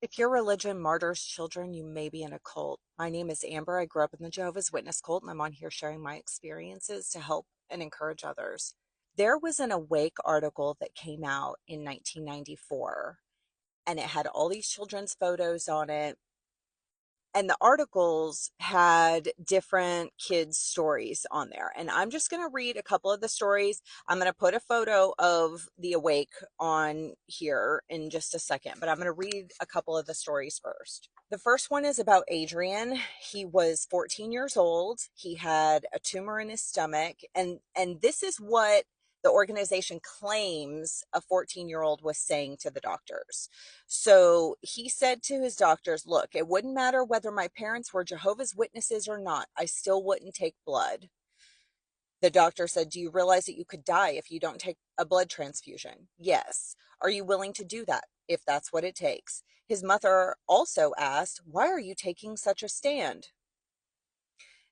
If your religion martyrs children, you may be in a cult. My name is Amber. I grew up in the Jehovah's Witness cult, and I'm on here sharing my experiences to help and encourage others. There was an Awake article that came out in 1994, and it had all these children's photos on it, and the articles had different kids' stories on there. And I'm just going to read a couple of the stories. I'm going to put a photo of the Awake on here in just a second, but I'm going to read a couple of the stories first. The first one is about Adrian. He was 14 years old. He had a tumor in his stomach, and this is what the organization claims a 14-year-old was saying to the doctors. So he said to his doctors, look, it wouldn't matter whether my parents were Jehovah's Witnesses or not. I still wouldn't take blood. The doctor said, do you realize that you could die if you don't take a blood transfusion? Yes. Are you willing to do that if that's what it takes? His mother also asked, why are you taking such a stand?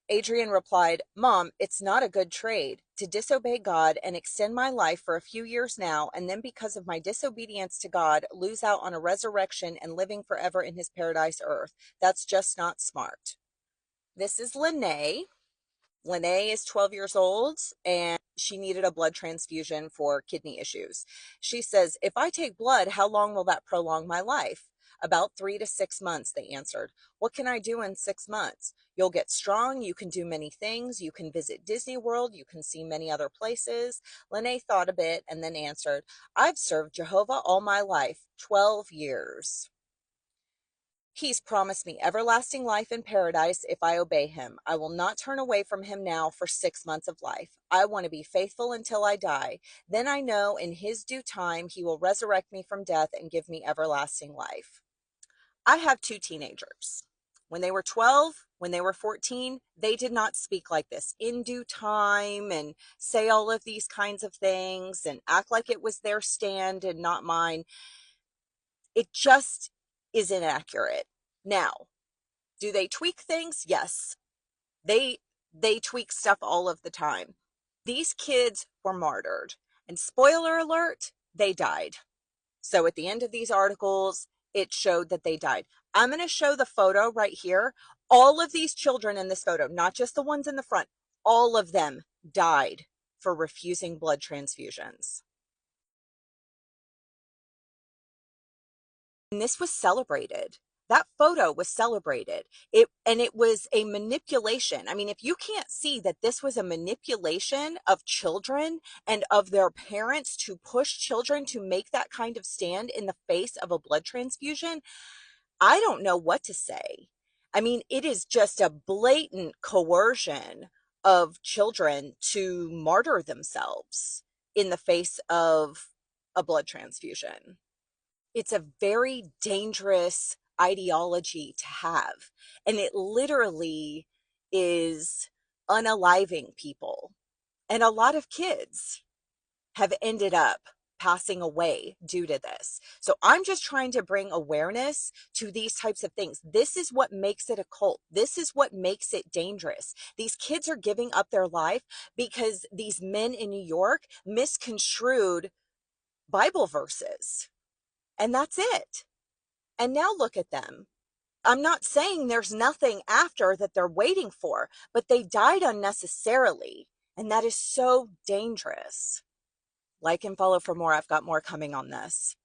Adrian replied, Mom, it's not a good trade to disobey God and extend my life for a few years now, and then because of my disobedience to God, lose out on a resurrection and living forever in his paradise earth. That's just not smart. This is Lene. Lene is 12 years old and she needed a blood transfusion for kidney issues. She says, if I take blood, how long will that prolong my life? About 3 to 6 months, they answered. What can I do in 6 months? You'll get strong. You can do many things. You can visit Disney World. You can see many other places. Lene thought a bit and then answered, I've served Jehovah all my life, 12 years. He's promised me everlasting life in paradise if I obey him. I will not turn away from him now for 6 months of life. I want to be faithful until I die. Then I know in his due time he will resurrect me from death and give me everlasting life. I have two teenagers. When they were 12, when they were 14, they did not speak like this in due time and say all of these kinds of things and act like it was their stand and not mine. It just is inaccurate. Now, do they tweak things? Yes. They they tweak stuff all of the time. These kids were martyred. And spoiler alert, they died. So at the end of these articles, it showed that they died. I'm going to show the photo right here. All of these children in this photo, not just the ones in the front, all of them died for refusing blood transfusions. And this was celebrated. That photo was celebrated. It was a manipulation. I mean, if you can't see that this was a manipulation of children and of their parents to push children to make that kind of stand in the face of a blood transfusion, I don't know what to say. I mean, it is just a blatant coercion of children to martyr themselves in the face of a blood transfusion. It's a very dangerous ideology to have. And it literally is unaliving people. And a lot of kids have ended up passing away due to this. So I'm just trying to bring awareness to these types of things. This is what makes it a cult. This is what makes it dangerous. These kids are giving up their life because these men in New York misconstrued Bible verses. And that's it. And now look at them. I'm not saying there's nothing after that they're waiting for, but they died unnecessarily. And that is so dangerous. Like and follow for more. I've got more coming on this.